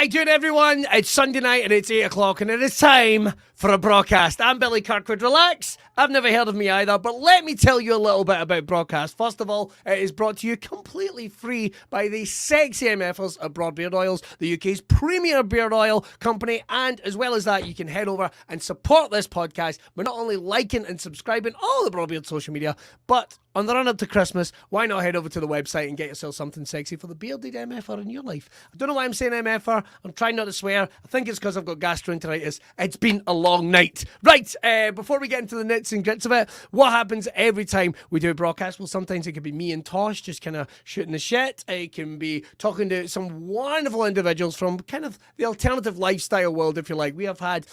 How you doing, everyone? It's Sunday night and it's 8 o'clock and it is time for a broadcast. I'm Billy Kirkwood. Relax. I've never heard of me either, but let me tell you a little bit about BRAWCAST. First of all, it is brought to you completely free by the sexy MFers at Broad Beard Oils, the UK's premier beard oil company, and as well as that, you can head over and support this podcast by not only liking and subscribing all the Broadbeard social media, but on the run up to Christmas, why not head over to the website and get yourself something sexy for the bearded MFer in your life? I don't know why I'm saying MFer. I'm trying not to swear. I think it's because I've got gastroenteritis. It's been a long night. Right, before we get into the nits and grits of it, what happens every time we do a broadcast? Well, sometimes it could be me and Tosh just kind of shooting the shit. It can be talking to some wonderful individuals from kind of the alternative lifestyle world, if you like. We have had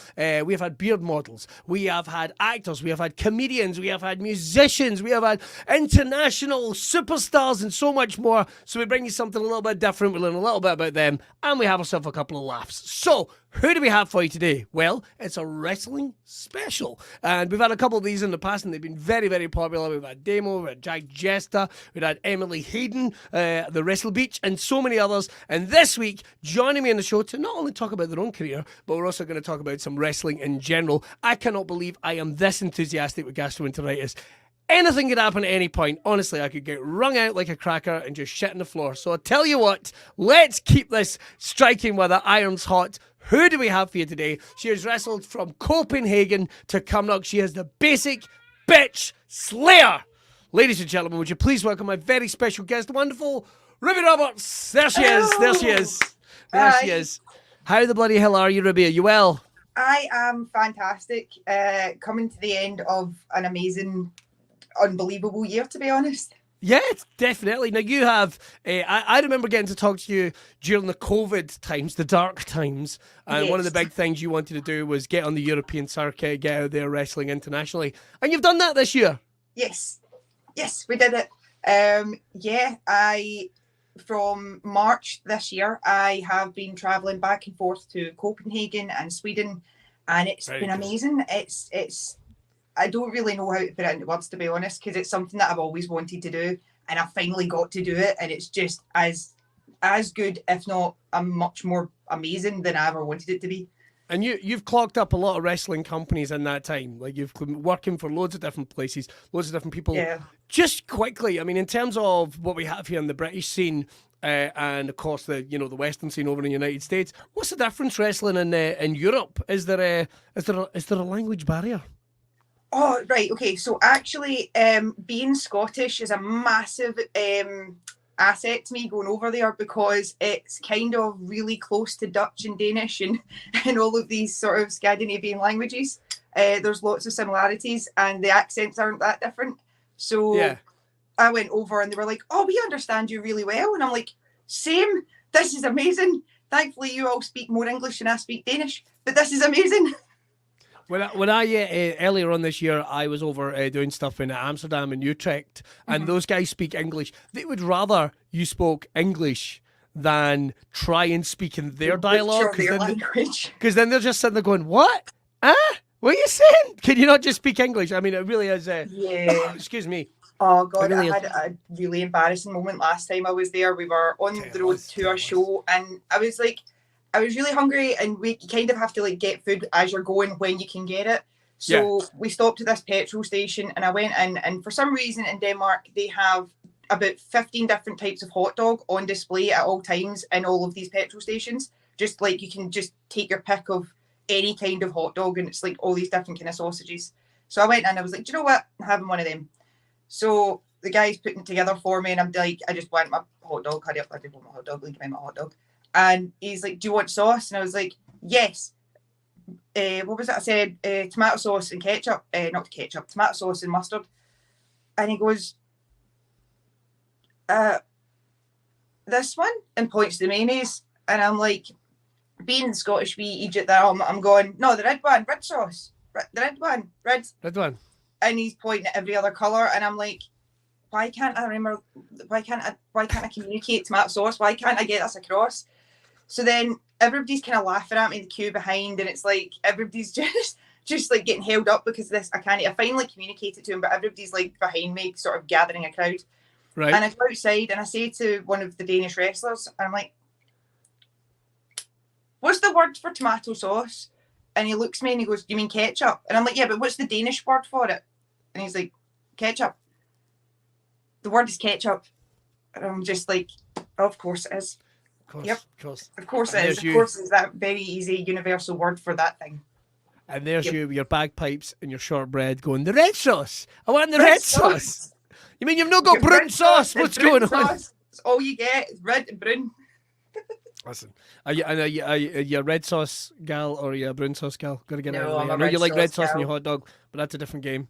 beard models. We have had actors. We have had comedians. We have had musicians. We have had international superstars and so much more. So we bring you something a little bit different. We learn a little bit about them and we have ourselves a couple of laughs. So who do we have for you today? Well, it's a wrestling special. And we've had a couple of these in the past and they've been very, very popular. We've had Demo, we've had Jack Jester, we've had Emily Hayden, the Wrestle Beach, and so many others. And this week, joining me on the show to not only talk about their own career, but we're also going to talk about some wrestling in general. I cannot believe I am this enthusiastic with gastroenteritis. Anything could happen at any point. Honestly, I could get wrung out like a cracker and just shit on the floor. So I'll tell you what, let's keep this striking while the iron's hot. Who do we have for you today? She has wrestled from Copenhagen to Cumnock. She is the basic bitch slayer. Ladies and gentlemen, would you please welcome my very special guest, wonderful Rubi Roberts. There she is. There she is. There she is. How the bloody hell are you, Rubi? Are you well? I am fantastic. Coming to the end of an amazing, unbelievable year, to be honest. Yeah, definitely. Now you have, I remember getting to talk to you during the COVID times, the dark times, and Yes. one of the big things you wanted to do was get on the European circuit, get out there wrestling internationally, and you've done that this year. Yes, we did it. From March this year, I have been travelling back and forth to Copenhagen and Sweden, and it's Very been good. amazing. It's I don't really know how to put it into words, to be honest, because it's something that I've always wanted to do, and I finally got to do it, and it's just as good, if not much more amazing than I ever wanted it to be. And you've clocked up a lot of wrestling companies in that time. Like you've been working for loads of different places, loads of different people. Yeah. Just quickly, I mean, in terms of what we have here in the British scene, and of course the Western scene over in the United States, what's the difference wrestling in Europe? Is there a language barrier? Oh, right. Okay. So actually, being Scottish is a massive asset to me going over there, because it's kind of really close to Dutch and Danish and all of these sort of Scandinavian languages. There's lots of similarities and the accents aren't that different. So Yeah. I went over and they were like, "Oh, we understand you really well." And I'm like, "Same. This is amazing. Thankfully, you all speak more English than I speak Danish, but this is amazing." When I earlier on this year, I was over doing stuff in Amsterdam and Utrecht, and those guys speak English. They would rather you spoke English than try and speak in their dialogue, Their language. because then they're just sitting there going, "What? What are you saying? Can you not just speak English?" I mean, it really is. Yeah. Excuse me. Oh God, really I had a really embarrassing moment last time I was there. We were on the road to a show, and I was really hungry, and we kind of have to like get food as you're going when you can get it. So we stopped at this petrol station, and I went in, and for some reason in Denmark they have about 15 different types of hot dog on display at all times in all of these petrol stations. Just like you can just take your pick of any kind of hot dog, and it's like all these different kind of sausages. So I went in, I was like, "Do you know what? I'm having one of them." So the guy's putting it together for me, and I'm like, "I just want my hot dog. Hurry up, I just want my hot dog. Give me my hot dog." And he's like, "Do you want sauce?" And I was like, "Yes." What was it? I said tomato sauce and ketchup. Not ketchup, tomato sauce and mustard. And he goes, "This one?" And points to the mayonnaise. And I'm like, being Scottish, we Egypt there, I'm going, "No, the red one, red sauce. The red one, red." Red one. And he's pointing at every other colour, and I'm like, why can't I remember? Why can't I communicate tomato sauce? Why can't I get this across? So then everybody's kind of laughing at me in the queue behind, and it's like everybody's just like getting held up because of this. I finally communicated to him, but everybody's like behind me, sort of gathering a crowd. Right. And I go outside and I say to one of the Danish wrestlers, I'm like, what's the word for tomato sauce? And he looks at me and he goes, you mean ketchup? And I'm like, yeah, but what's the Danish word for it? And he's like, ketchup. The word is ketchup. And I'm just like, oh, of course it is. Of course, yep. Of course. Of course it is. Of course it's that very easy universal word for that thing. And there's you with your bagpipes and your shortbread going, the red sauce. I want the red sauce. You mean you've not got brun sauce? What's going on? It's all you get. It's red and brun. Listen, are you a red sauce gal or are you a brun sauce gal? Got to get out of the way. I know you like red sauce in your hot dog, but that's a different game.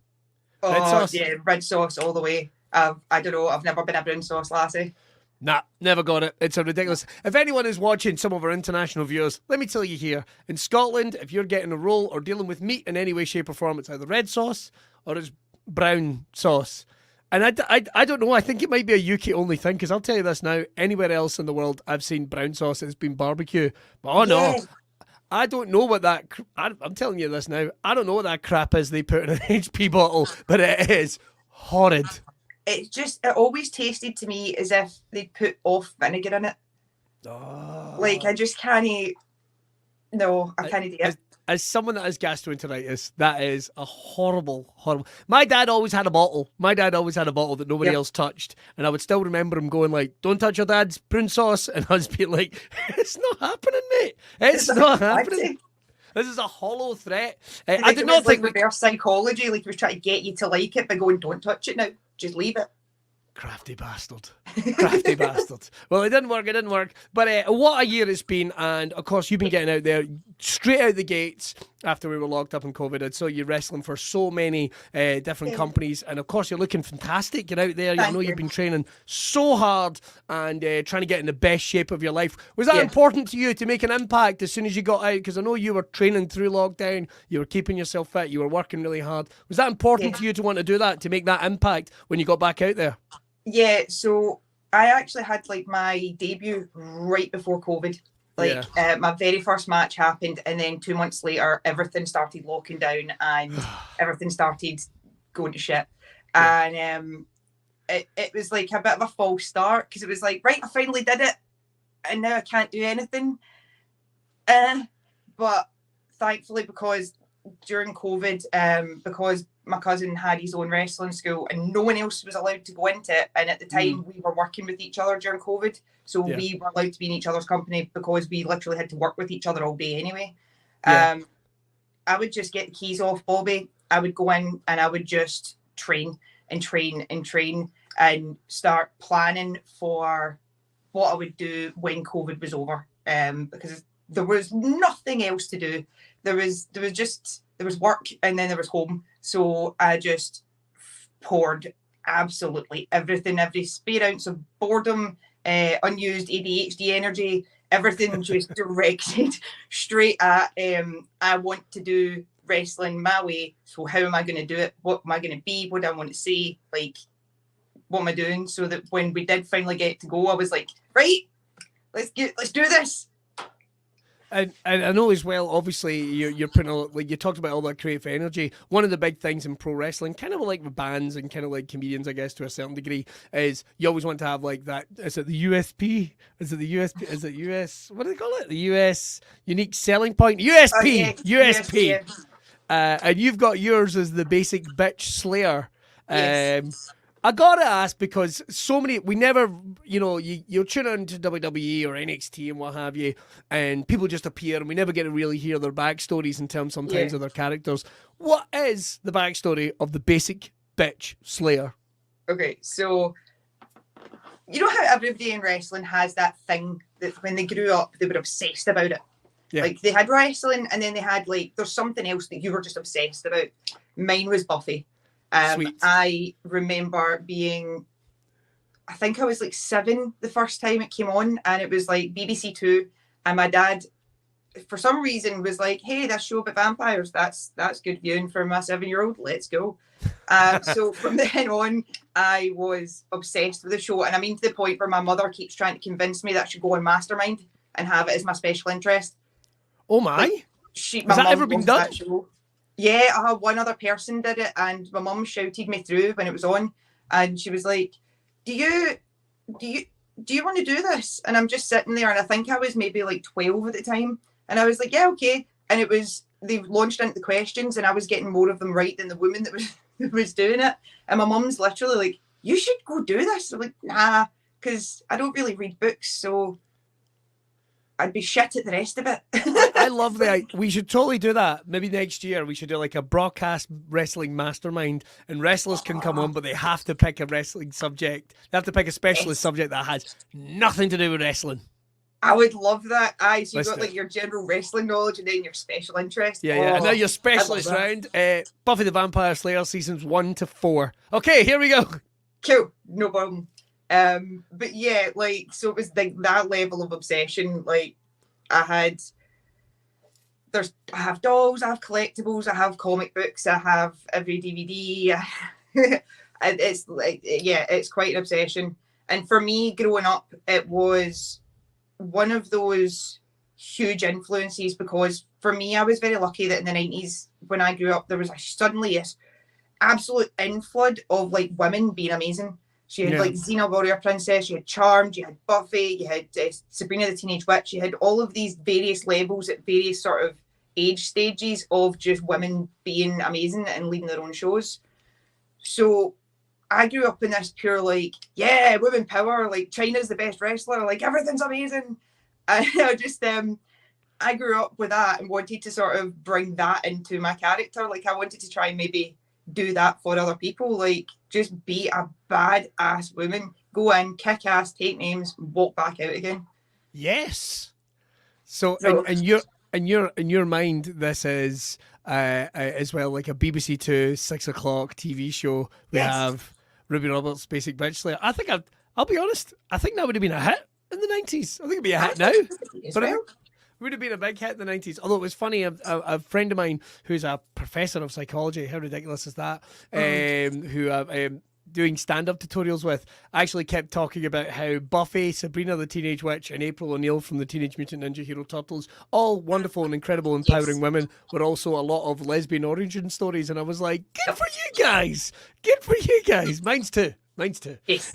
Oh, red sauce? Yeah, red sauce all the way. I don't know. I've never been a brun sauce lassie. Nah, never got it. It's a ridiculous. If anyone is watching, some of our international viewers, let me tell you here, in Scotland, if you're getting a roll or dealing with meat in any way, shape or form, it's either red sauce or it's brown sauce. And I don't know. I think it might be a UK only thing, because I'll tell you this now. Anywhere else in the world, I've seen brown sauce. It's been barbecue. But oh no, I don't know what that. I'm telling you this now. I don't know what that crap is they put in an HP bottle, but it is horrid. It always tasted to me as if they'd put off vinegar in it. Oh. Like I just can't. No, I can't do it. As someone that has gastroenteritis, that is a horrible. My dad always had a bottle. That nobody else touched. And I would still remember him going like, don't touch your dad's brun sauce. And I was being like, it's not happening, mate. It's not happening. This is a hollow threat. I did not think reverse psychology, like he was trying to get you to like it by going, don't touch it now. Just leave it. Crafty bastard. Crafty bastard. Well, it didn't work. But what a year it's been. And, of course, you've been getting out there straight out the gates after we were locked up in COVID. I saw you wrestling for so many different companies. And, of course, you're looking fantastic. You're out there. I know you've been training so hard and trying to get in the best shape of your life. Was that important to you to make an impact as soon as you got out? Because I know you were training through lockdown. You were keeping yourself fit. You were working really hard. Was that important to you to want to do that, to make that impact when you got back out there? Yeah, so I actually had like my debut right before COVID. My very first match happened, and then 2 months later, everything started locking down and everything started going to shit. Yeah. And it was like a bit of a false start, because it was like, right, I finally did it, and now I can't do anything. But thankfully, because during COVID, because my cousin had his own wrestling school and no one else was allowed to go into it, and at the time we were working with each other during COVID, so we were allowed to be in each other's company because we literally had to work with each other all day anyway. I would just get the keys off Bobby. I would go in and I would just train and start planning for what I would do when COVID was over, because there was nothing else to do. There was work, and then there was home. So I just poured absolutely everything, every spare ounce of boredom, unused ADHD energy, everything just directed straight at I want to do wrestling my way. So how am I going to do it? What am I going to be? What do I want to say? Like, what am I doing? So that when we did finally get to go, I was like, right, let's do this. And I know as well, obviously, you're putting like you talked about all that creative energy. One of the big things in pro wrestling, kind of like with bands and kind of like comedians, I guess, to a certain degree, is you always want to have like that. Is it the USP? Is it the USP? Is it US? What do they call it? The US unique selling point? USP. USP. And you've got yours as the basic bitch slayer. Yes. I gotta ask, because so many, we never, you're tuning into WWE or NXT and what have you, and people just appear and we never get to really hear their backstories in terms sometimes of their characters. What is the backstory of the basic bitch slayer? Okay, so you know how everybody in wrestling has that thing that when they grew up, they were obsessed about it. Yeah. Like they had wrestling, and then they had there's something else that you were just obsessed about. Mine was Buffy. I remember being, I think I was like 7 the first time it came on, and it was like BBC Two, and my dad, for some reason, was like, "Hey, that show about vampires, that's good viewing for my 7-year-old. Let's go." So from then on, I was obsessed with the show, and I mean to the point where my mother keeps trying to convince me that I should go on Mastermind and have it as my special interest. Oh my! Has that ever been done? Yeah, one other person did it, and my mum shouted me through when it was on, and she was like, do you want to do this? And I'm just sitting there, and I think I was maybe like 12 at the time, And I was like, yeah, okay. And they launched into the questions, and I was getting more of them right than the woman that was doing it. And my mum's literally like, you should go do this. I'm like, nah, because I don't really read books, so I'd be shit at the rest of it. I love that. We should totally do that. Maybe next year we should do like a broadcast wrestling mastermind, and wrestlers can come on, but they have to pick a wrestling subject. They have to pick a specialist subject that has nothing to do with wrestling. I would love that. Aye, so you've got like your general wrestling knowledge and then your special interest. Yeah. And now your specialist round. Buffy the Vampire Slayer seasons 1 to 4. Okay, here we go. Cool, no problem. But yeah, like, so it was like that level of obsession. Like, I have dolls, I have collectibles, I have comic books, I have every DVD. It's like, yeah, it's quite an obsession. And for me, growing up, it was one of those huge influences, because for me, I was very lucky that in the 90s, when I grew up, there was suddenly this absolute inflood of like women being amazing. So you had like Xena Warrior Princess, you had Charmed, you had Buffy, you had Sabrina the Teenage Witch, you had all of these various levels at various sort of age stages of just women being amazing and leading their own shows. So I grew up in this pure like, yeah, women power, like China's the best wrestler, like everything's amazing. I grew up with that and wanted to sort of bring that into my character. Like I wanted to try and maybe do that for other people, like just be a badass woman, go in, kick ass, take names, walk back out again. Yes. So in your mind, this is as well like a BBC Two 6 o'clock TV show. We have Ruby Roberts, Basic Bitch Slayer. I think I'll be honest, I think that would have been a hit in the 90s. I think it'd be a hit now. But it would have been a big hit in the 90s. Although it was funny, a friend of mine who's a professor of psychology, how ridiculous is that, who doing stand-up tutorials with, actually kept talking about how Buffy, Sabrina the Teenage Witch, and April O'Neil from the Teenage Mutant Ninja Hero Turtles, all wonderful and incredible empowering women, were also a lot of lesbian origin stories. And I was like, good for you guys. Good for you guys. Mine's too. Yes.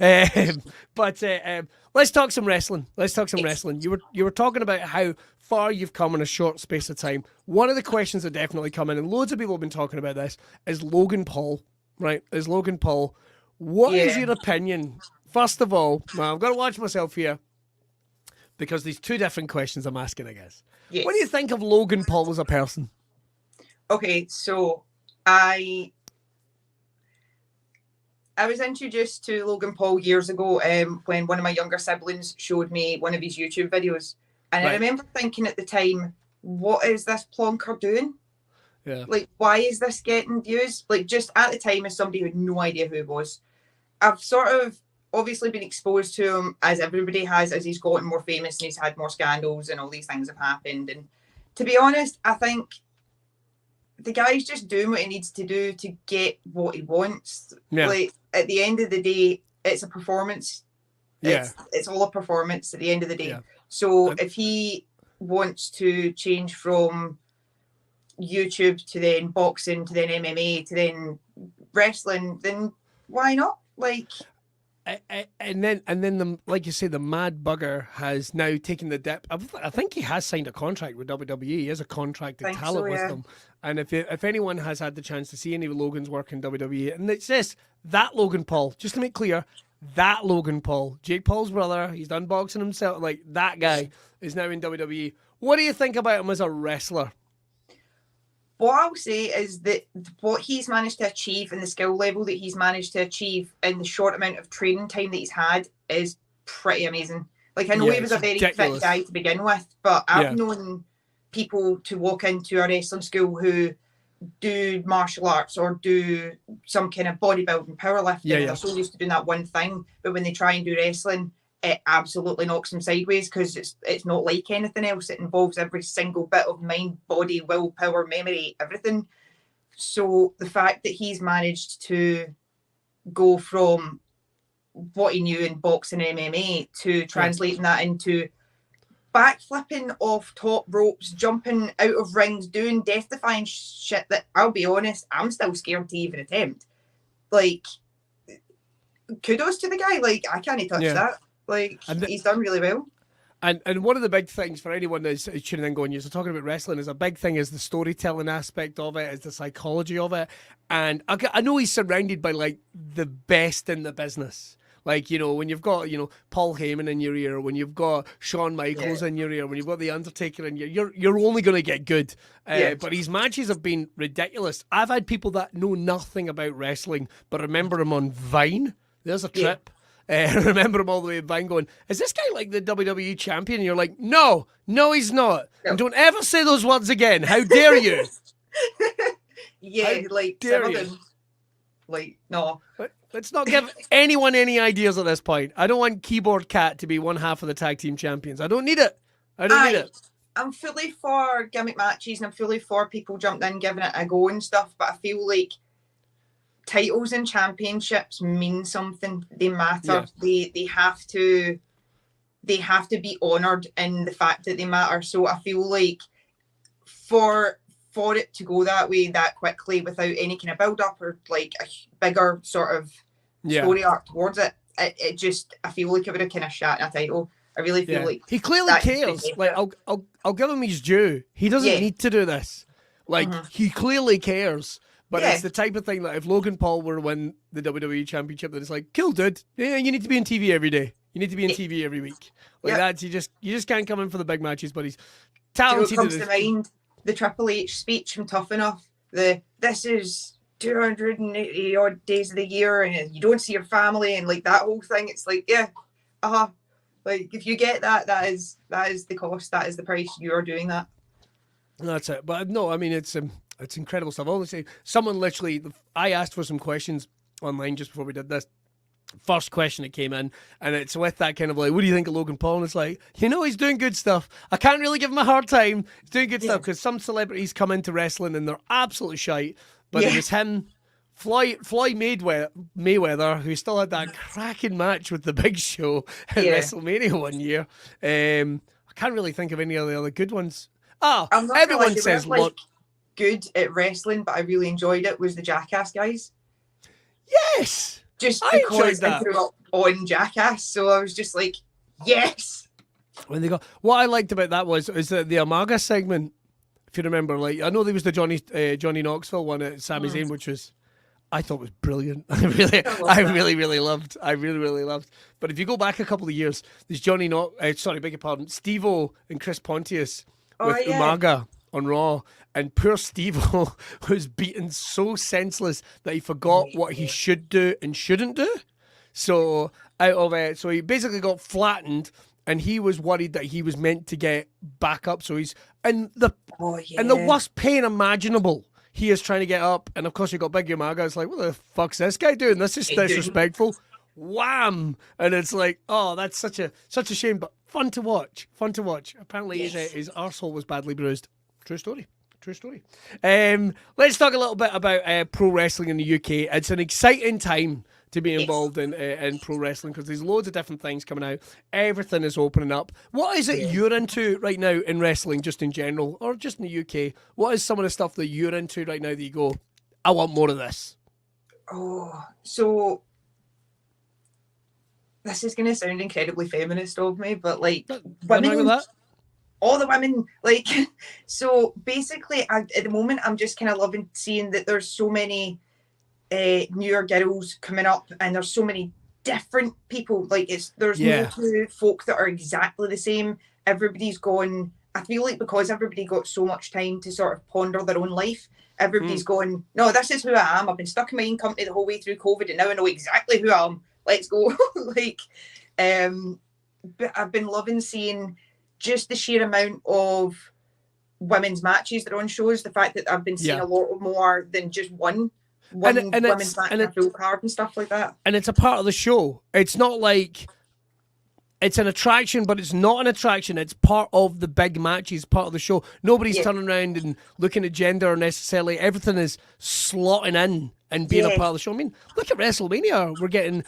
But let's talk some wrestling. Wrestling. You were talking about how far you've come in a short space of time. One of the questions that definitely come in, and loads of people have been talking about this, is Logan Paul. Right? Is Logan Paul. What is your opinion? First of all, I've got to watch myself here, because there's two different questions I'm asking, I guess. Yes. What do you think of Logan Paul as a person? Okay, so I was introduced to Logan Paul years ago when one of my younger siblings showed me one of his YouTube videos. And I remember thinking at the time, what is this plonker doing? Yeah. Like, why is this getting views? Like, just at the time, as somebody who had no idea who he was. I've sort of obviously been exposed to him, as everybody has, as he's gotten more famous and he's had more scandals and all these things have happened. And to be honest, I think the guy's just doing what he needs to do to get what he wants. Yeah. Like, at the end of the day, it's a performance. Yeah. It's all a performance at the end of the day. Yeah. So if he wants to change from YouTube to then boxing to then MMA to then wrestling, then why not? Like, and then the, like you say, the mad bugger has now taken the dip. I think he has signed a contract with WWE. He has a contracted talent with them. And if anyone has had the chance to see any of Logan's work in WWE, and it's this, that Logan Paul, just to make clear, that Logan Paul, Jake Paul's brother, he's done boxing himself, like that guy is now in WWE. What do you think about him as a wrestler? What I'll say is that what he's managed to achieve and the skill level that he's managed to achieve in the short amount of training time that he's had is pretty amazing. Like, I know he was a very fit guy to begin with, but I've known people to walk into a wrestling school who do martial arts or do some kind of bodybuilding, powerlifting. They're so used to doing that one thing, but when they try and do wrestling, it absolutely knocks them sideways, because it's not like anything else. It involves every single bit of mind, body, willpower, memory, everything. So the fact that he's managed to go from what he knew in boxing and MMA to translating that into backflipping off top ropes, jumping out of rings, doing death-defying shit that, I'll be honest, I'm still scared to even attempt. Like, kudos to the guy. Like, I can't touch that. Like, he's done really well. And one of the big things for anyone that's tuning in going, you're talking about wrestling, is a big thing is the storytelling aspect of it, is the psychology of it. And I know he's surrounded by like the best in the business. Like, you know, when you've got, you know, Paul Heyman in your ear, when you've got Shawn Michaels in your ear, when you've got The Undertaker in your ear, you're only going to get good. But his matches have been ridiculous. I've had people that know nothing about wrestling, but remember him on Vine. There's a trip. Remember him all the way in Vine going, is this guy like the WWE champion? And you're like, no, he's not. No. And don't ever say those words again. How dare you? No. Let's not give anyone any ideas at this point. I don't want Keyboard Cat to be one half of the tag team champions. I don't need it. I'm fully for gimmick matches and I'm fully for people jumping in, giving it a go and stuff. But I feel like titles and championships mean something. They matter. Yeah. They have to be honoured in the fact that they matter. So I feel like for it to go that way that quickly without any kind of build up or like a bigger sort of story arc towards it, it just, I feel like it would have kind of shat in a title. I really feel like he clearly cares. Like I'll give him his due. He doesn't need to do this. Like he clearly cares. But it's the type of thing that if Logan Paul were to win the WWE Championship, then it's like, cool, dude. Yeah, you need to be on TV every day. You need to be on TV every week. Like that's you just can't come in for the big matches. But he's talented. You know what comes to mind? The Triple H speech from Tough Enough. This is 280 odd days of the year, and you don't see your family, and like that whole thing. It's like, like if you get that, that is the cost. That is the price. You are doing that. That's it. But no, I mean it's incredible stuff. I'll only say someone literally. I asked for some questions online just before we did this. First question that came in, and it's with that kind of like, what do you think of Logan Paul? And it's like, you know, he's doing good stuff. I can't really give him a hard time. He's doing good stuff because some celebrities come into wrestling and they're absolutely shite. But it was him, Floyd Mayweather, who still had that cracking match with the Big Show at WrestleMania one year. I can't really think of any of the other good ones. Everyone says look good at wrestling, but I really enjoyed it. Was the Jackass guys? Yes. Just because I grew up on Jackass, so I was just like, yes. When they what I liked about that is that the Umaga segment, if you remember, like I know there was the Johnny Knoxville one at Sami Zayn, which I thought was brilliant. I really loved. But if you go back a couple of years, there's Steve-O and Chris Pontius with Umaga on Raw, and poor Steve-O was beaten so senseless that he forgot what he should do and shouldn't do. So so he basically got flattened, and he was worried that he was meant to get back up. So he's in the worst pain imaginable. He is trying to get up, and of course you got Big Umaga. It's like, what the fuck's this guy doing? This is disrespectful. Wham! And it's like, oh, that's such a shame, but fun to watch. Apparently his arsehole was badly bruised. True story. Let's talk a little bit about pro wrestling in the UK. It's an exciting time to be involved in pro wrestling because there's loads of different things coming out. Everything is opening up. What is it you're into right now in wrestling, just in general, or just in the UK? What is some of the stuff that you're into right now that you go, I want more of this? Oh, so this is going to sound incredibly feminist of me, but like women, all the women, like, so basically at the moment I'm just kind of loving seeing that there's so many newer girls coming up, and there's so many different people. Like there's no two folk that are exactly the same. Everybody's gone. I feel like because everybody got so much time to sort of ponder their own life, everybody's going, no, this is who I am. I've been stuck in my own company the whole way through COVID, and now I know exactly who I am. Let's go. But I've been loving seeing just the sheer amount of women's matches that are on shows. The fact that I've been seeing a lot more than just one women's match and a full card and stuff like that. And it's a part of the show. It's not like it's an attraction, but it's not an attraction. It's part of the big matches, part of the show. Nobody's turning around and looking at gender necessarily. Everything is slotting in and being a part of the show. I mean, look at WrestleMania. We're getting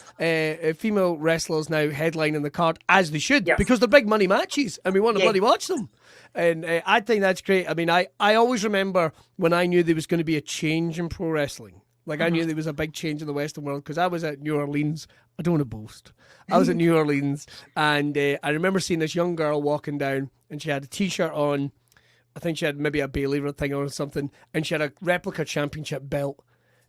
female wrestlers now headlining the card, as they should, because they're big money matches, and we want to bloody watch them. And I think that's great. I mean, I always remember when I knew there was going to be a change in pro wrestling. Like, I knew there was a big change in the Western world because I was at New Orleans I don't want to boast. I was at New Orleans, and I remember seeing this young girl walking down, and she had a T-shirt on. I think she had maybe a Bailey thing on or something, and she had a replica championship belt.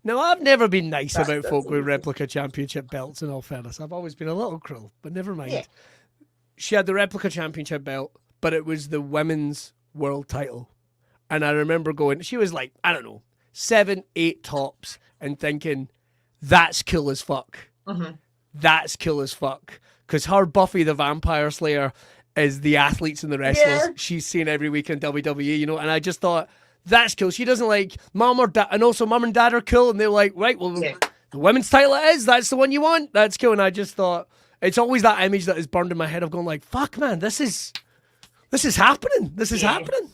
Now, I've never been nice about folk with replica championship belts, in all fairness. I've always been a little cruel, but never mind. Yeah. She had the replica championship belt, but it was the women's world title. And I remember going, she was like, I don't know, 7, 8 tops, and thinking, that's cool as fuck. Mm-hmm. That's cool as fuck. Because her Buffy the Vampire Slayer is the athletes and the wrestlers she's seen every week in WWE, you know, and I just thought, that's cool. She doesn't like mom or dad, and also mom and dad are cool, and they're like, right, well, the women's title it is, that's the one you want, that's cool. And I just thought, it's always that image that is burned in my head of going like, fuck man, this is happening. This is happening.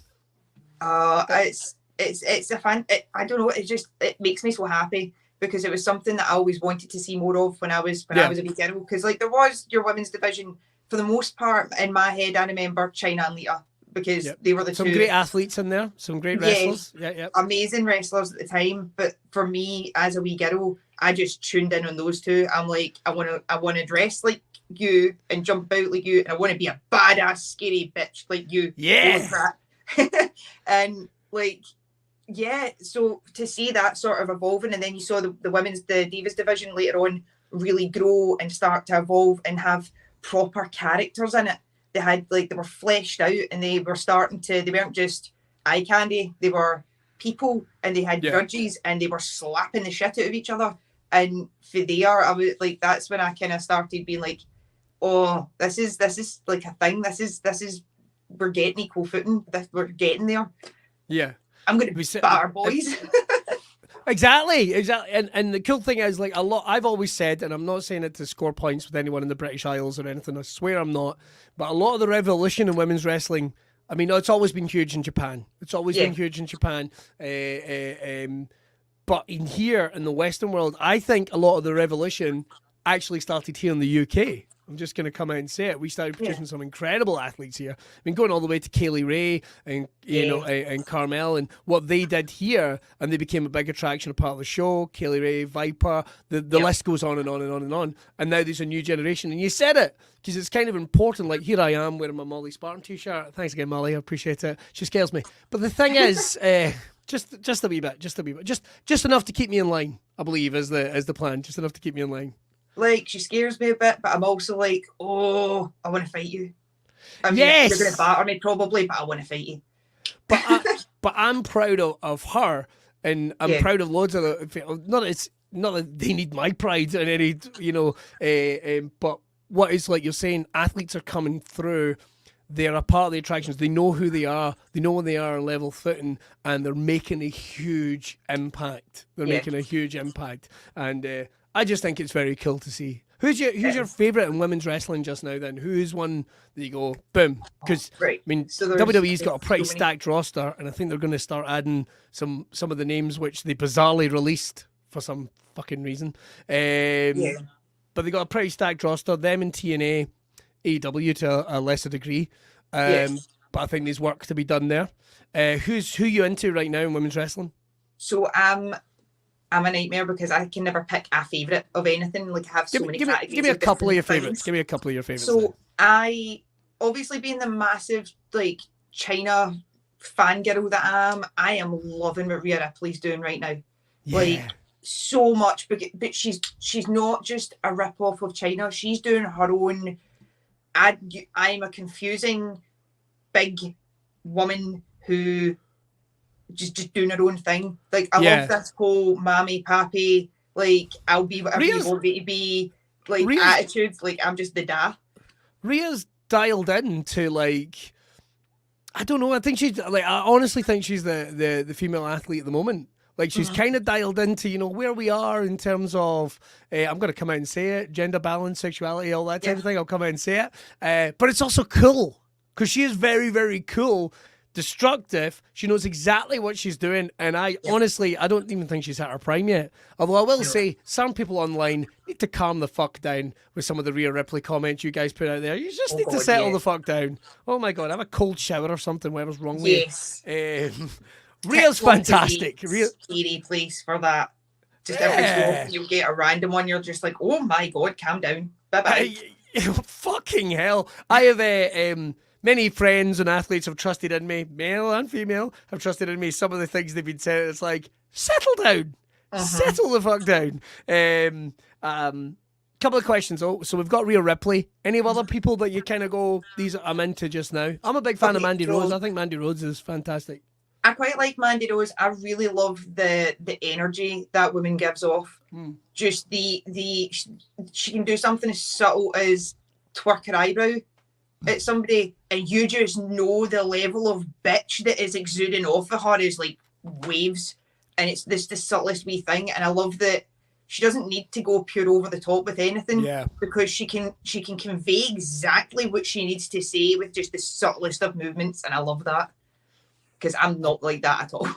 It's a fun. I don't know. It makes me so happy because it was something that I always wanted to see more of when I was a wee girl. Because like there was your women's division for the most part in my head. I remember Chyna and Lita because they were the some great athletes in there, some great wrestlers. Amazing wrestlers at the time. But for me as a wee girl, I just tuned in on those two. I'm like, I want to dress like you and jump out like you, and I want to be a badass scary bitch like you. And like, so to see that sort of evolving, and then you saw the Divas division later on really grow and start to evolve and have proper characters in it. They were fleshed out, and they weren't just eye candy, they were people, and they had grudges, and they were slapping the shit out of each other. And for there, I was like, that's when I kind of started being like, oh, this is like a thing. This is we're getting equal footing. We're getting there. Yeah. I'm going to be our boys. Exactly. And the cool thing is, like, I've always said, and I'm not saying it to score points with anyone in the British Isles or anything, I swear I'm not, but a lot of the revolution in women's wrestling, I mean, it's always been huge in Japan. It's always been huge in Japan. But in here, in the Western world, I think a lot of the revolution actually started here in the UK. I'm just going to come out and say it. We started producing some incredible athletes here. I mean, going all the way to Kaylee Ray and and Carmel, and what they did here, and they became a big attraction, a part of the show. Kaylee Ray, Viper, the list goes on and on and on and on. And now there's a new generation, and you said it because it's kind of important. Like, here I am wearing my Molly Spartan t-shirt. Thanks again, Molly. I appreciate it. She scares me. But the thing is, just a wee bit, just enough to keep me in line. I believe is the plan. Just enough to keep me in line. Like, she scares me a bit, but I'm also like, oh, I want to fight you. I mean, yes! You're going to batter me probably, but I want to fight you. But I'm proud of her, and I'm proud of loads of the, not that they need my pride in any, but what is, like you're saying, athletes are coming through. They're a part of the attractions. They know who they are. They know when they are on level footing, and they're making a huge impact. Making a huge impact, and I just think it's very cool to see. Who's your favourite in women's wrestling just now? Then who's one that you go boom? Because I mean, WWE's got a pretty stacked roster, and I think they're going to start adding some of the names which they bizarrely released for some fucking reason. But they got a pretty stacked roster. Them in TNA, AEW to a lesser degree. But I think there's work to be done there. Who you into right now in women's wrestling? So I'm a nightmare because I can never pick a favourite of anything. Like, I have so many categories. Give me a couple of your favourites. Give me a couple of your favourites. So I, obviously being the massive like Chyna fangirl that I am loving what Rhea Ripley's doing right now. Yeah. Like, so much, but she's not just a rip-off of Chyna. She's doing her own. I'm a confusing big woman who just doing her own thing. Like, I love this whole mammy, pappy, like, I'll be whatever you want me to be, like, attitude. Like, I'm just the da. Rhea's dialed in to, like, I don't know, I think she's, like, I honestly think she's the female athlete at the moment. Like, she's kind of dialed into, where we are in terms of, I'm going to come out and say it, gender balance, sexuality, all that type of thing. I'll come out and say it. But it's also cool, because she is very, very cool, destructive. She knows exactly what she's doing, and honestly, I don't even think she's at her prime yet. Although I will say, some people online need to calm the fuck down with some of the Rhea Ripley comments you guys put out there. You just need to settle the fuck down. Oh my god, have a cold shower or something, whatever's wrong with you. Rhea's fantastic. Scary place for that. Just every so often you'll get a random one. You're just like, oh my god, calm down. Bye bye. Fucking hell! I have many friends and athletes have trusted in me, male and female, have trusted in me. Some of the things they've been saying, it's like, settle down, settle the fuck down. Couple of questions though. So we've got Rhea Ripley. Any other people that you kind of go, these I'm into just now? I'm a big fan of Mandy Rose. I think Mandy Rose is fantastic. I quite like Mandy Rose. I really love the energy that woman gives off. Just she can do something as subtle as twerk her eyebrow at somebody, and you just know the level of bitch that is exuding off of her is like waves, and it's the subtlest wee thing. And I love that she doesn't need to go pure over the top with anything, because she can convey exactly what she needs to say with just the subtlest of movements, and I love that. Because I'm not like that at all.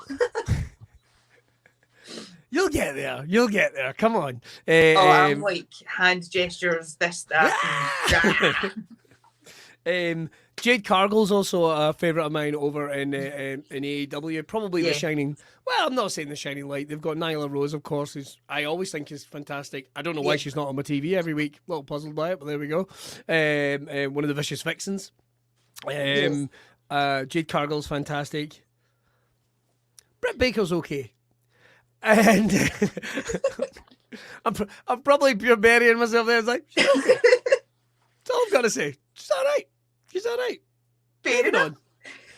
You'll get there. You'll get there. Come on. I'm like hand gestures, this, that. Jade Cargill's also a favourite of mine over in AEW. Probably the Shining. Well, I'm not saying the Shining Light. They've got Nyla Rose, of course, who I always think is fantastic. I don't know why she's not on my TV every week. A little puzzled by it, but there we go. One of the Vicious Vixens. Jade Cargill's fantastic. Britt Baker's okay. And I'm probably pure burying myself there. It's like, she's okay. That's all I've got to say. She's all right. She's all right. Fair enough.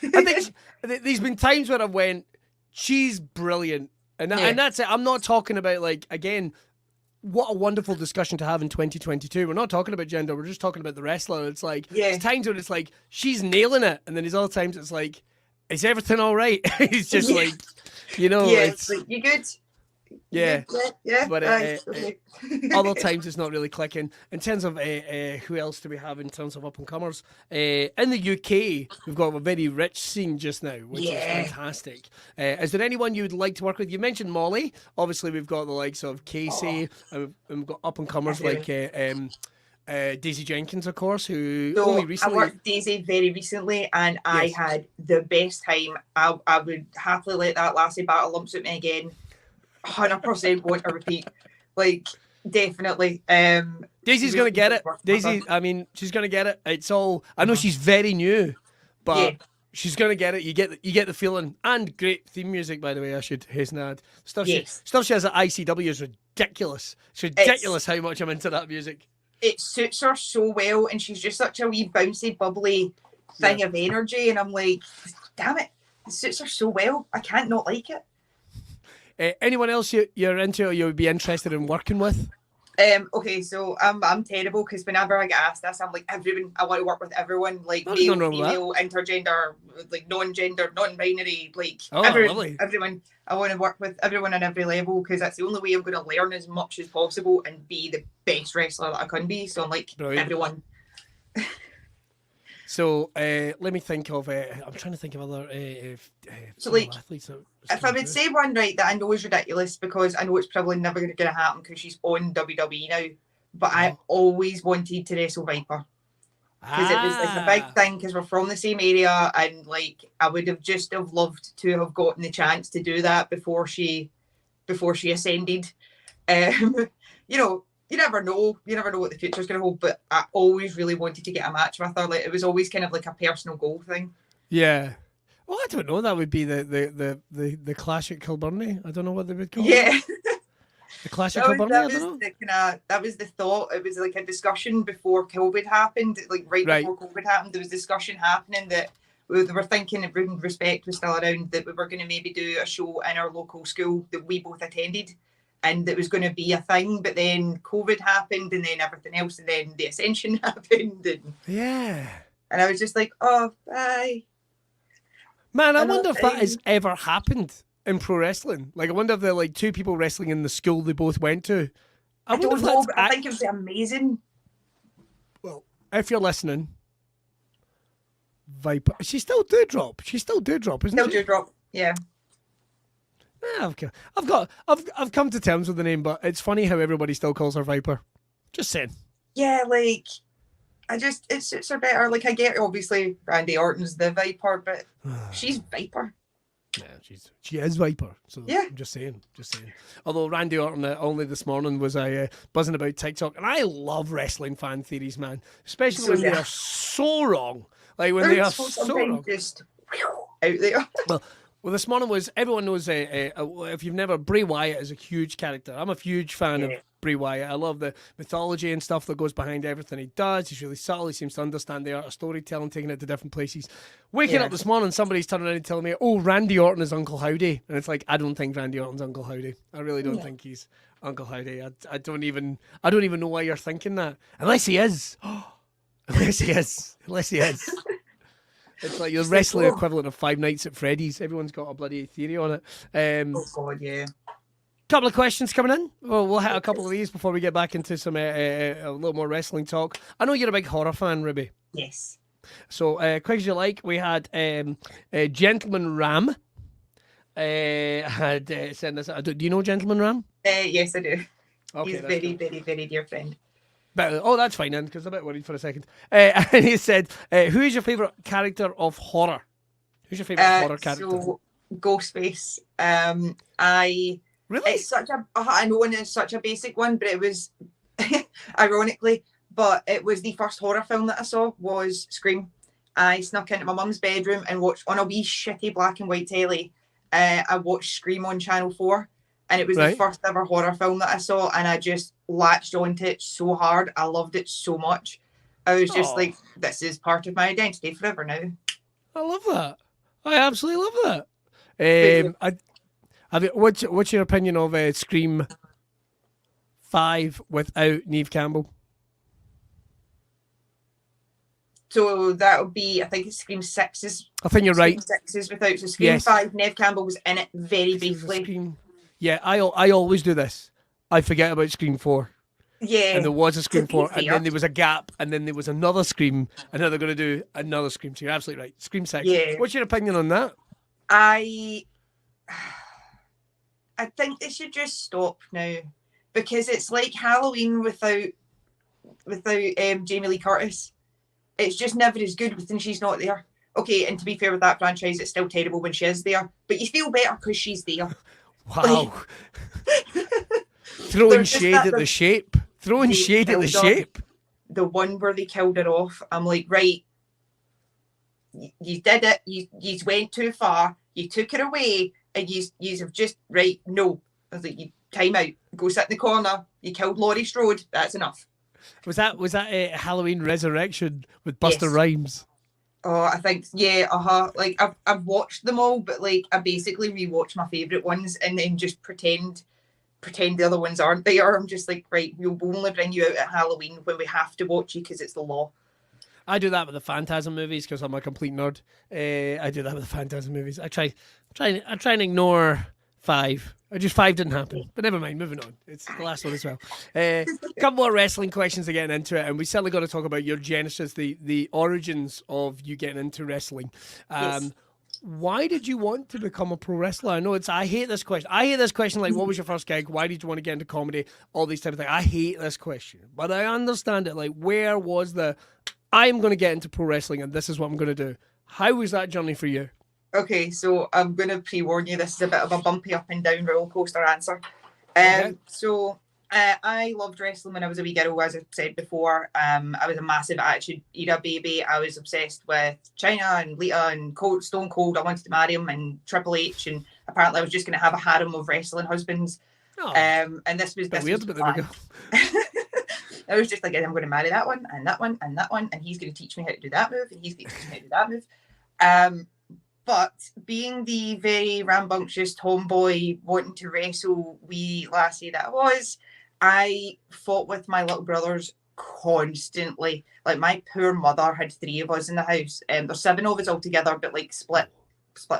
I think there's been times where I went, she's brilliant. And that's it. I'm not talking about, like, again, what a wonderful discussion to have in 2022. We're not talking about gender. We're just talking about the wrestler. It's like, there's times when it's like, she's nailing it. And then there's other times it's like, is everything all right? It's just like, it's like, you good? Yeah. Yeah. But other times it's not really clicking. In terms of who else do we have in terms of up-and-comers? In the UK, we've got a very rich scene just now, which is fantastic. Is there anyone you would like to work with? You mentioned Molly. Obviously, we've got the likes of Casey. And we've got up-and-comers like Daisy Jenkins, of course, who only recently... I worked Daisy very recently, and I had the best time. I would happily let that lassie battle lumps at me again. 100% want to repeat. Like, definitely. Daisy's going to get it. Daisy, I mean, she's going to get it. It's all... I know she's very new, but she's going to get it. You get the feeling. And great theme music, by the way, I should hasten to add. Stuff she has at ICW is ridiculous. It's ridiculous how much I'm into that music. It suits her so well, and she's just such a wee bouncy, bubbly thing of energy, and I'm like, damn it suits her so well. I can't not like it. Anyone else you're into or you would be interested in working with? Okay, so I'm terrible, because whenever I get asked this, I'm like, everyone. I want to work with everyone, like male, female, intergender, like non-gender, non-binary, like everyone. I want to work with everyone on every level, because that's the only way I'm going to learn as much as possible and be the best wrestler that I can be. So I'm like, everyone. So let me think of. I'm trying to think of other. So like, athletes if I would say one right that I know is ridiculous, because I know it's probably never going to happen because she's on WWE now, but I always wanted to wrestle Viper, because it was like a big thing, because we're from the same area, and like I would have just have loved to have gotten the chance to do that before she ascended. You never know. You never know what the future's going to hold, but I always really wanted to get a match with her. Like, it was always kind of like a personal goal thing. Yeah. Well, I don't know. That would be the Clash at Kilburnie. I don't know what they would call it. The Clash at Kilburnie, I don't know. That was the thought. It was like a discussion before COVID happened. Like right before COVID happened, there was discussion happening that we were thinking, if Respect was still around, that we were going to maybe do a show in our local school that we both attended. And it was going to be a thing, but then COVID happened, and then everything else, and then the Ascension happened. And I was just like, oh, bye. Man, I wonder if that has ever happened in pro wrestling. Like, I wonder if they're like two people wrestling in the school they both went to. I don't know, but I think it would be amazing. Well, if you're listening, Viper, she's still Dewdrop. She's still Dewdrop, isn't she? Still Dewdrop, yeah. I've come to terms with the name, but it's funny how everybody still calls her Viper. Just saying. Yeah, like, it suits her better. Like, I get, obviously, Randy Orton's the Viper, but she's Viper. Yeah, she is Viper. So Yeah. I'm just saying. Although Randy Orton only this morning was buzzing about TikTok, and I love wrestling fan theories, man. Especially when they are so wrong. Like when they are so wrong. Just out there. Well, this morning was, everyone knows, if you've never, Bray Wyatt is a huge character. I'm a huge fan of Bray Wyatt. I love the mythology and stuff that goes behind everything he does. He's really subtle. He seems to understand the art of storytelling, taking it to different places. Waking up this morning, somebody's turning around and telling me, oh, Randy Orton is Uncle Howdy. And it's like, I don't think Randy Orton's Uncle Howdy. I really don't think he's Uncle Howdy. I don't even know why you're thinking that. Unless he is. Unless he is. It's like your wrestling equivalent of Five Nights at Freddy's. Everyone's got a bloody theory on it. Oh, God, yeah. Couple of questions coming in. Well, we'll hit a couple of these before we get back into some a little more wrestling talk. I know you're a big horror fan, Ruby. Yes. So, questions you like? We had Gentleman Ram. Had sent us. Do you know Gentleman Ram? Yes, I do. Okay, he's a very, very, very dear friend. But, that's fine then, because I'm a bit worried for a second. And he said, who is your favourite character of horror? Who's your favourite horror character? So, Ghostface. Really? It's such a, I know it's such a basic one, but it was, ironically, but it was the first horror film that I saw was Scream. I snuck into my mum's bedroom and watched, on a wee shitty black and white telly, I watched Scream on Channel 4. And it was the first ever horror film that I saw, and I just latched onto it so hard. I loved it so much. I was just like, this is part of my identity forever now. I love that. I absolutely love that. What's your opinion of Scream 5 without Neve Campbell? So that would be, I think it's Scream 6. I think you're right. Scream 6 is without. So Scream 5, Neve Campbell was in it very briefly. Yeah, I always do this. I forget about Scream 4. Yeah. And there was a Scream 4, and then there was a gap, and then there was another Scream, and now they're going to do another Scream. So you're absolutely right. Scream 6. Yeah. What's your opinion on that? I think they should just stop now, because it's like Halloween without Jamie Lee Curtis. It's just never as good when she's not there. Okay, and to be fair with that franchise, it's still terrible when she is there, but you feel better because she's there. Wow. Throwing shade at the shape. Throwing shade at the shape. The one where they killed her off, I'm like, right, you did it. You went too far. You took her away, and you have just, right, no. I was like, you time out. Go sit in the corner. You killed Laurie Strode. That's enough. Was that a Halloween Resurrection with Busta Rhymes? Oh, I think, like I've watched them all, but like I basically rewatch my favourite ones and then just pretend the other ones aren't there. I'm just like, right, we'll only bring you out at Halloween when we have to watch you because it's the law. I do that with the Phantasm movies because I'm a complete nerd. I do that with the Phantasm movies. I try and ignore 5. 5 didn't happen, but never mind. Moving on. It's the last one as well. A couple more wrestling questions to get into it, and we certainly got to talk about your genesis, the origins of you getting into wrestling. Yes. Why did you want to become a pro wrestler? I know I hate this question. I hate this question. Like, what was your first gig? Why did you want to get into comedy? All these type of things. I hate this question, but I understand it. Like, where was I'm going to get into pro wrestling, and this is what I'm going to do. How was that journey for you? Okay, so I'm going to pre-warn you, this is a bit of a bumpy up and down roller coaster answer. So I loved wrestling when I was a wee girl, as I said before. I was a massive Attitude Era baby. I was obsessed with Chyna and Lita and Stone Cold. I wanted to marry him, and Triple H, and apparently I was just going to have a harem of wrestling husbands. And this was weird, but there we go. I was just like, I'm going to marry that one and that one and that one, and he's going to teach me how to do that move, and he's going to teach me how to do that move. But being the very rambunctious tomboy wanting to wrestle wee lassie that I fought with my little brothers constantly. Like, my poor mother had 3 of us in the house. There's 7 of us all together, but like split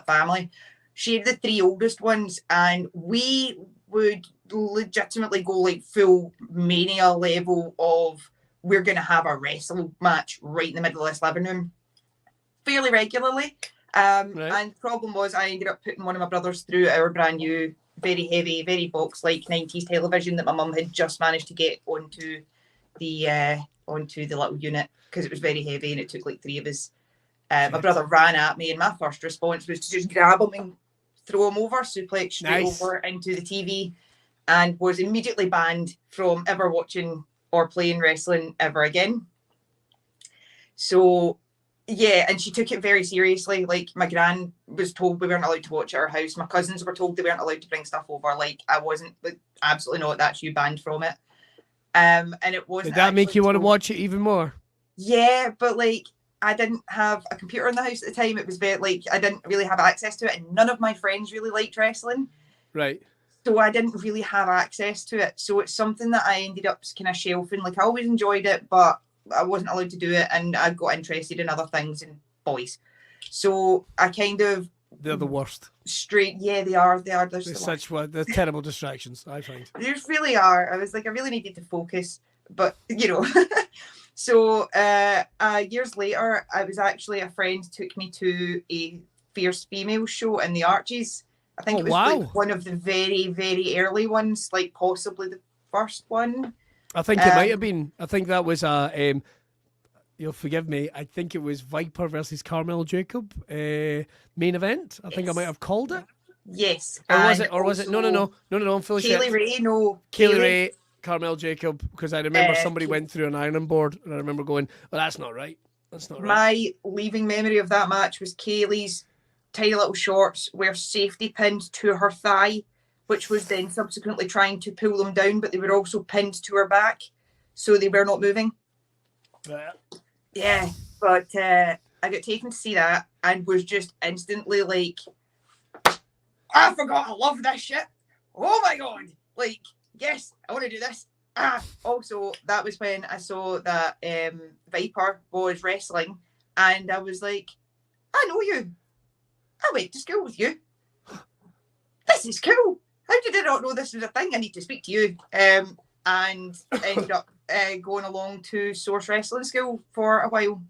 family. She had the 3 oldest ones, and we would legitimately go like full mania level of, we're going to have a wrestle match right in the middle of this living room fairly regularly. And the problem was, I ended up putting one of my brothers through our brand new, very heavy, very box-like 90s television that my mum had just managed to get onto the little unit, because it was very heavy and it took like 3 of us. My brother ran at me, and my first response was to just grab him and throw him over, suplex straight Nice. over into the TV, and was immediately banned from ever watching or playing wrestling ever again. So, yeah, and she took it very seriously. Like, my gran was told we weren't allowed to watch at her house. My cousins were told they weren't allowed to bring stuff over. Like, I wasn't, like, absolutely not. That's you banned from it. And it wasn't. Did that make you want to watch it even more? Yeah, but like, I didn't have a computer in the house at the time. It was very, like, I didn't really have access to it, and none of my friends really liked wrestling. Right. So I didn't really have access to it. So it's something that I ended up kind of shelving. Like, I always enjoyed it, but I wasn't allowed to do it, and I got interested in other things and boys. So I kind of... They're the worst. Yeah, they are. They're they're terrible distractions, I find. They really are. I was like, I really needed to focus, but, you know... So years later, I was actually, a friend took me to a Fierce Female show in the Arches. I think it was like one of the very, very early ones, like possibly the first one. I think it might have been. I think that was you'll forgive me, I think it was Viper versus Carmel Jacob main event. I think I might have called it. Yes. Or was it? No, I'm fully sure. Kaylee Ray. Carmel Jacob, because I remember somebody went through an ironing board, and I remember going, well, that's not right. That's not right. My leaving memory of that match was Kaylee's tiny little shorts were safety pinned to her thigh, which was then subsequently trying to pull them down, but they were also pinned to her back, so they were not moving. Yeah, but I got taken to see that and was just instantly like, I forgot I love this shit. Oh my God. Like, yes, I want to do this. Also, that was when I saw that Viper was wrestling, and I was like, I know you. I went to school with you. This is cool. How did I not know this was a thing? I need to speak to you. And ended up going along to Source Wrestling School for a while.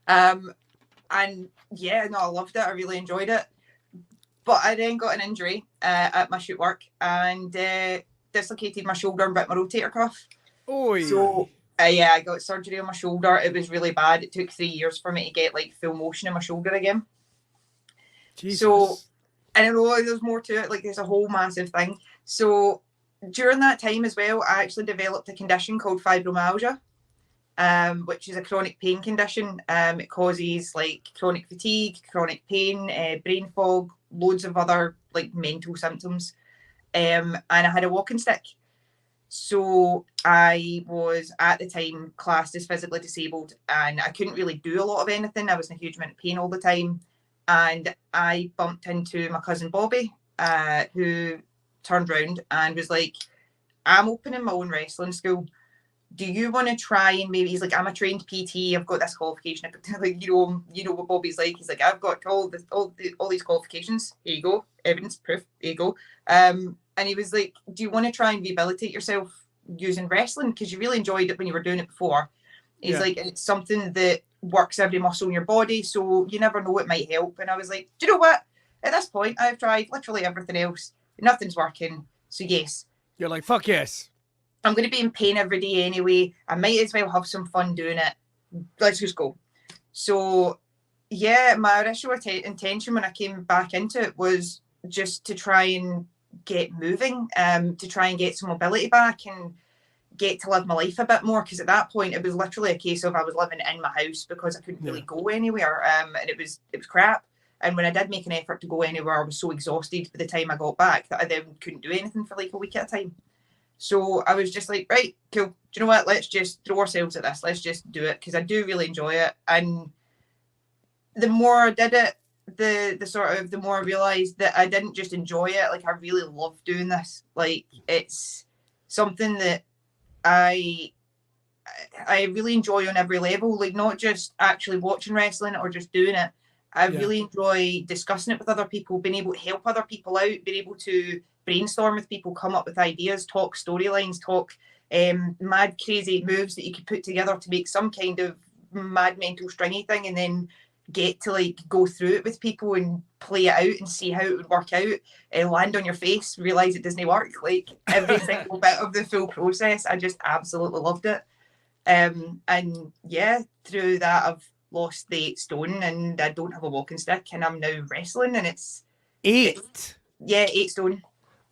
And yeah, no, I loved it. I really enjoyed it. But I then got an injury at my shoot work, and dislocated my shoulder and bit my rotator cuff. Oh, so yeah, I got surgery on my shoulder. It was really bad. It took 3 years for me to get like full motion in my shoulder again. Jesus. So, and I know there's more to it. Like, there's a whole massive thing. So during that time as well, I actually developed a condition called fibromyalgia, which is a chronic pain condition. It causes like chronic fatigue, chronic pain, brain fog, loads of other like mental symptoms. And I had a walking stick. So I was at the time classed as physically disabled, and I couldn't really do a lot of anything. I was in a huge amount of pain all the time. And I bumped into my cousin Bobby, who turned around and was like, I'm opening my own wrestling school. Do you want to try and maybe, he's like, I'm a trained PT, I've got this qualification. Like, you know what Bobby's like. He's like, I've got all these qualifications. Here you go. Evidence, proof. There you go. And he was like, do you want to try and rehabilitate yourself using wrestling? Because you really enjoyed it when you were doing it before. He's like, it's something that works every muscle in your body, so you never know, it might help. And I was like, do you know what? At this point, I've tried literally everything else. Nothing's working. So yes. You're like, fuck yes. I'm going to be in pain every day anyway. I might as well have some fun doing it. Let's just go. So yeah, my initial intention when I came back into it was just to try and get moving, to try and get some mobility back and get to live my life a bit more, because at that point it was literally a case of I was living in my house because I couldn't really go anywhere, and it was crap. And when I did make an effort to go anywhere, I was so exhausted by the time I got back that I then couldn't do anything for like a week at a time. So I was just like, right, cool, do you know what, let's just throw ourselves at this, let's just do it, because I do really enjoy it. And the more I did it, the more I realised that I didn't just enjoy it, like I really love doing this. Like, it's something that I really enjoy on every level, like not just actually watching wrestling or just doing it. I really enjoy discussing it with other people, being able to help other people out, being able to brainstorm with people, come up with ideas, talk storylines, talk mad crazy moves that you could put together to make some kind of mad mental stringy thing, and then get to like go through it with people and play it out and see how it would work out, land on your face, realize it doesn't work, like every single bit of the full process. I just absolutely loved it. And yeah, through that I've lost the 8 stone and I don't have a walking stick, and I'm now wrestling, and it's 8? Yeah, 8 stone.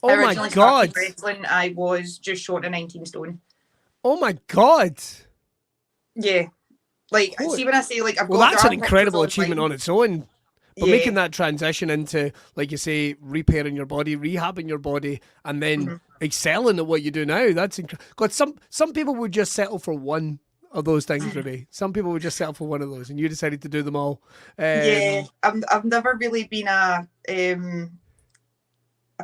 Oh my Originally God. started wrestling, I was just short of 19 stone. Oh my God. Yeah. Like, Holy. see when I say, like, I've Well, got that's there an are pictures incredible achievement online. on its own. But Yeah. making that transition into, like you say, repairing your body, rehabbing your body, and then excelling at what you do now, that's incredible. God, some people would just settle for one of those things, Ruby. Some people would just settle for one of those, and you decided to do them all. Yeah. I've never really been a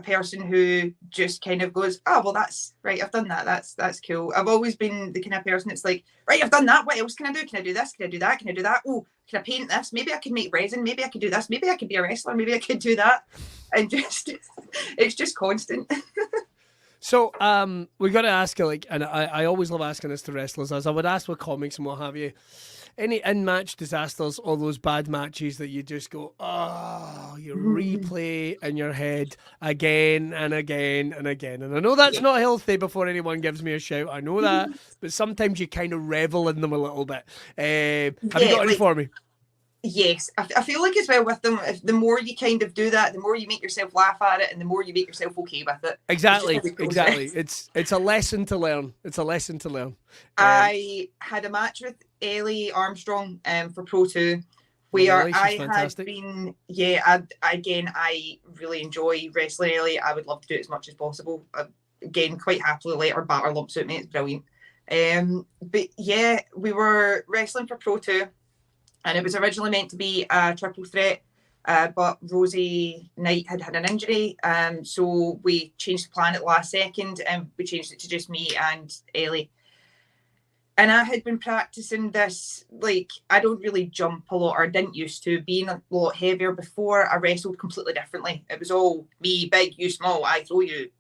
person who just kind of goes, oh, well, that's right, I've done that. That's cool. I've always been the kind of person that's like, right, I've done that. What else can I do? Can I do this? Can I do that? Can I do that? Oh, can I paint this? Maybe I can make resin. Maybe I could do this. Maybe I could be a wrestler. Maybe I could do that. And just, it's just constant. So, we got to ask you, like, and I always love asking this to wrestlers, as I would ask with comics and what have you. Any in-match disasters or those bad matches that you just go, oh, you replay in your head again and again and again. And I know that's not healthy before anyone gives me a shout. I know that. But sometimes you kind of revel in them a little bit. Have you got any for me? Yes, I feel like as well with them, if the more you kind of do that, the more you make yourself laugh at it, and the more you make yourself okay with it. Exactly. It's a lesson to learn. It's a lesson to learn. I had a match with Ellie Armstrong for Pro 2, where I had been, I really enjoy wrestling Ellie. I would love to do it as much as possible. Again, quite happily let her batter lumps at me. It's brilliant. But yeah, we were wrestling for Pro 2. And it was originally meant to be a triple threat, but Rosie Knight had an injury. So we changed the plan at the last second, and we changed it to just me and Ellie. And I had been practicing this, like, I don't really jump a lot, or didn't used to, being a lot heavier before. I wrestled completely differently. It was all me big, you small, I throw you.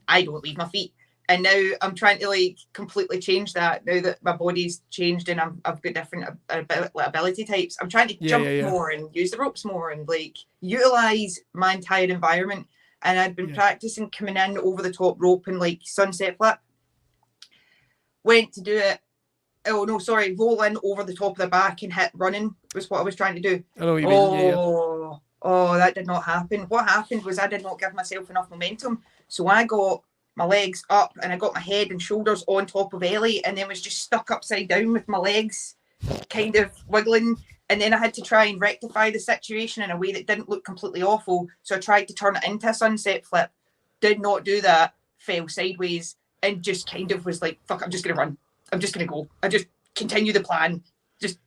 I don't leave my feet. And now I'm trying to like completely change that now that my body's changed and I've got different ability types. I'm trying to jump more and use the ropes more and like utilize my entire environment. And I'd been practicing coming in over the top rope and like sunset flip. Went to do it. Oh no, sorry, roll in over the top of the back and hit running was what I was trying to do. I know what you mean. Oh, that did not happen. What happened was I did not give myself enough momentum. So I got my legs up and I got my head and shoulders on top of Ellie and then was just stuck upside down with my legs kind of wiggling. And then I had to try and rectify the situation in a way that didn't look completely awful. So I tried to turn it into a sunset flip. Did not do that. Fell sideways and just kind of was like, fuck, I'm just going to run. I'm just going to go. I just continue the plan. Just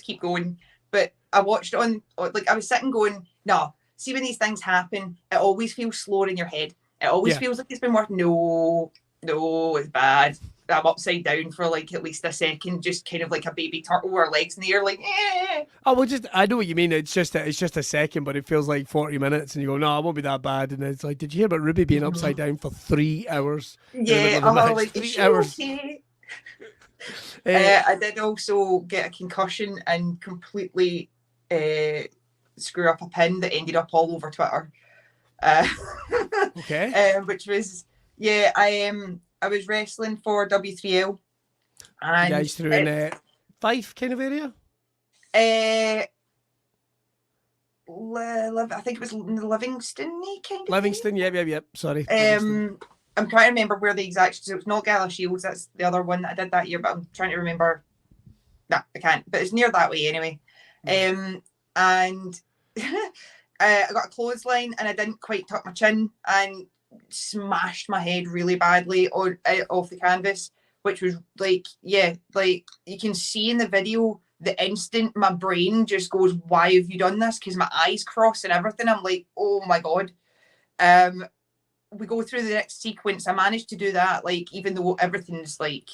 keep going. But I watched it on, like I was sitting going, no, see when these things happen, it always feels slower in your head. It always feels like it's been working. No, it's bad. I'm upside down for like at least a second, just kind of like a baby turtle with her legs in the air, like, eh. Oh, well, I know what you mean. It's just a second, but it feels like 40 minutes, and you go, no, it won't be that bad. And it's like, did you hear about Ruby being upside down for 3 hours? Yeah, like 3 hours. Okay? I did also get a concussion and completely screw up a pin that ended up all over Twitter. Okay. Which was I was wrestling for W3L. And you guys threw in Fife kind of area? I think it was Livingston kind of Livingston, yep. Sorry. I'm trying to remember where the exact, so it's not Gala Shields, that's the other one that I did that year, but I'm trying to remember. No, I can't, but it's near that way anyway. And I got a clothesline and I didn't quite tuck my chin and smashed my head really badly off the canvas, which was like you can see in the video the instant my brain just goes, why have you done this? Because my eyes cross and everything. I'm like, oh my God. We go through the next sequence. I managed to do that, like, even though everything's like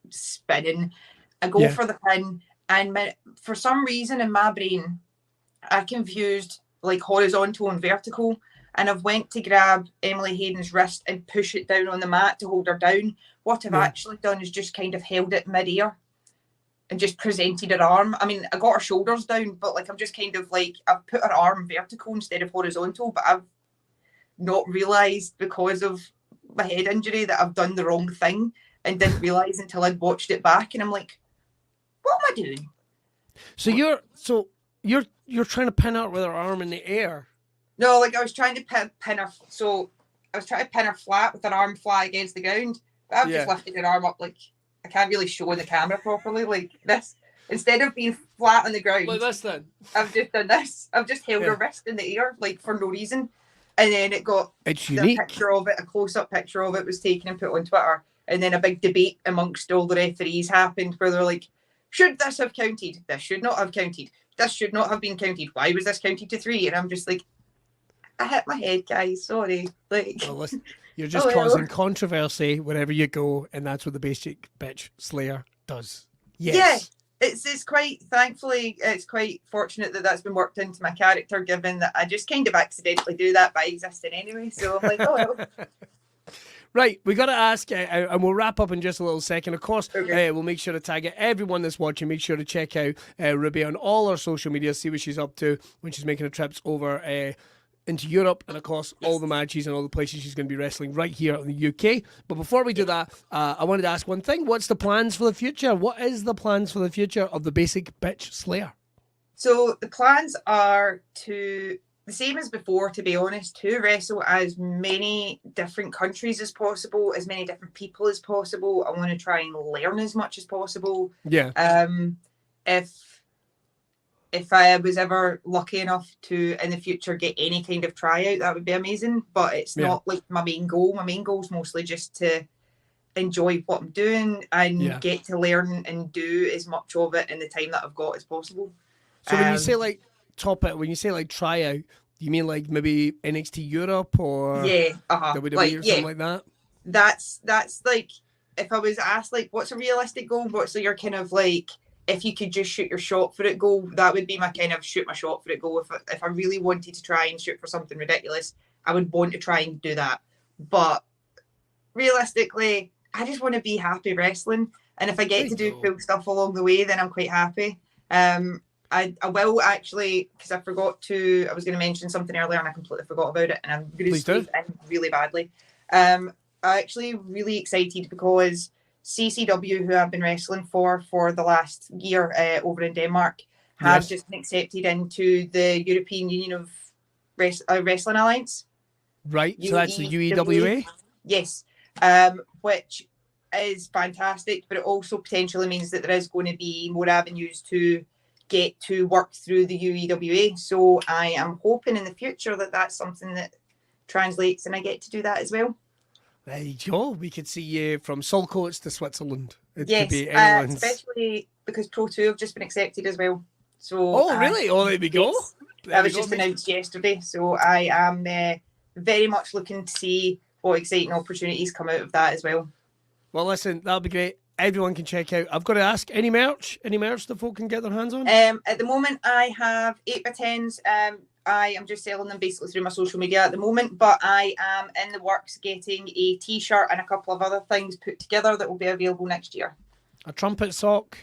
spinning. I go for the pin, and for some reason in my brain, I confused like horizontal and vertical, and I've went to grab Emily Hayden's wrist and push it down on the mat to hold her down. What I've actually done is just kind of held it mid-air and just presented her arm. I mean, I got her shoulders down, but like I'm just kind of like, I've put her arm vertical instead of horizontal, but I've not realised because of my head injury that I've done the wrong thing and didn't realise until I'd watched it back, and I'm like, what am I doing? So you're trying to pin her with her arm in the air. No, like I was trying to pin her. So I was trying to pin her flat with an arm flat against the ground. But I've just lifted her arm up like I can't really show in the camera properly. Like this, instead of being flat on the ground, Like this then. I've just done this. I've just held her wrist in the air, like for no reason. And then it's the unique. picture of it, a close-up picture of it was taken and put on Twitter. And then a big debate amongst all the referees happened where they're like, should this have counted? This should not have counted. This should not have been counted. Why was this counted to 3? And I'm just like, I hit my head, guys. Sorry. Like, well, listen, you're just causing controversy wherever you go, and that's what the basic bitch slayer does. Yes. Yeah. It's quite, thankfully, it's quite fortunate that that's been worked into my character, given that I just kind of accidentally do that by existing anyway. So I'm like, oh, well. Right, we got to ask, and we'll wrap up in just a little second. Of course, we'll make sure to tag everyone that's watching. Make sure to check out Ruby on all our social media, see what she's up to when she's making her trips over into Europe, and of course all the matches and all the places she's going to be wrestling right here in the UK. But before we do that, I wanted to ask one thing. What's the plans for the future? What is the plans for the future of the Basic Bitch Slayer? So the plans are the same as before, to be honest, to wrestle as many different countries as possible, as many different people as possible. I want to try and learn as much as possible. Yeah. If I was ever lucky enough to, in the future, get any kind of tryout, that would be amazing. But it's not like my main goal. My main goal is mostly just to enjoy what I'm doing and get to learn and do as much of it in the time that I've got as possible. So when you say like when you say like tryout, you mean like maybe NXT Europe or WWE or something like that? That's like, if I was asked like, what's a realistic goal? What's your kind of like, if you could just shoot your shot for it goal, that would be my kind of shoot my shot for it goal. If I really wanted to try and shoot for something ridiculous, I would want to try and do that. But realistically, I just want to be happy wrestling. And if I get to do cool stuff along the way, then I'm quite happy. I will actually, because I was going to mention something earlier and I completely forgot about it, and I'm going to squeeze in really badly. I'm actually really excited because CCW, who I've been wrestling for the last year over in Denmark, have just been accepted into the European Union of Wrestling Alliance. Right, so that's the UEWA? Yes, which is fantastic, but it also potentially means that there is going to be more avenues to get to work through the UEWA. So I am hoping in the future that that's something that translates and I get to do that as well. There you go. We could see you from Sulcoats to Switzerland. It yes, could be anyone's. Especially because Pro 2 have just been accepted as well. So really? Oh, there we go. Yes, that was just announced yesterday. So I am very much looking to see what exciting opportunities come out of that as well. Well, listen, that'll be great. Everyone can check out. I've got to ask, any merch that folk can get their hands on? At the moment, I have 8x10s. I am just selling them basically through my social media at the moment, but I am in the works getting a t-shirt and a couple of other things put together that will be available next year. A trumpet sock,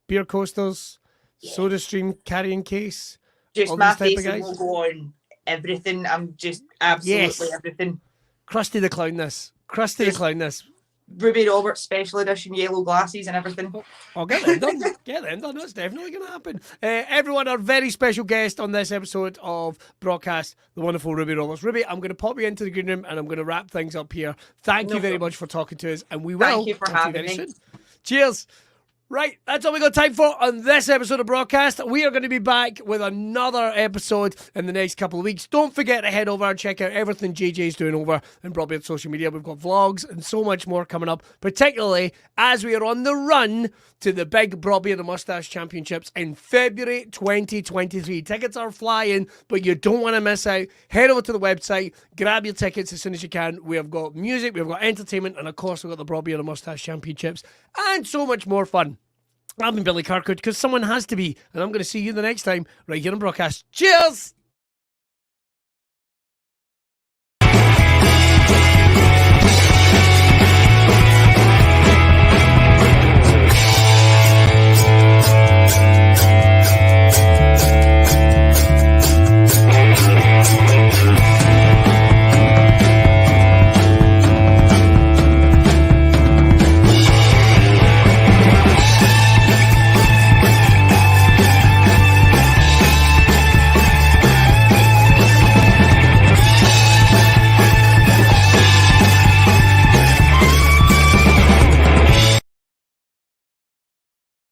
beer coasters, soda stream carrying case. Just my face and logo on everything. I'm just absolutely everything. Krusty the Clown the Clown this. Rubi Roberts special edition yellow glasses and everything. I'll get them done. That's definitely going to happen. Everyone, our very special guest on this episode of BRAWCAST, the wonderful Rubi Roberts. Rubi, I'm going to pop you into the green room and I'm going to wrap things up here. Thank you very much for talking to us, and we will. Thank you for having me. Soon. Cheers. Right, that's all we got time for on this episode of BRAWCAST. We are going to be back with another episode in the next couple of weeks. Don't forget to head over and check out everything JJ's doing over in Broadbeard social media. We've got vlogs and so much more coming up, particularly as we are on the run to the big Broadbeard and Mustache Championships in February 2023. Tickets are flying, but you don't want to miss out. Head over to the website, grab your tickets as soon as you can. We have got music, we've got entertainment, and of course we've got the Broadbeard and Mustache Championships and so much more fun. I've been Billy Kirkwood, because someone has to be, and I'm going to see you the next time right here on BRAWCAST. Cheers!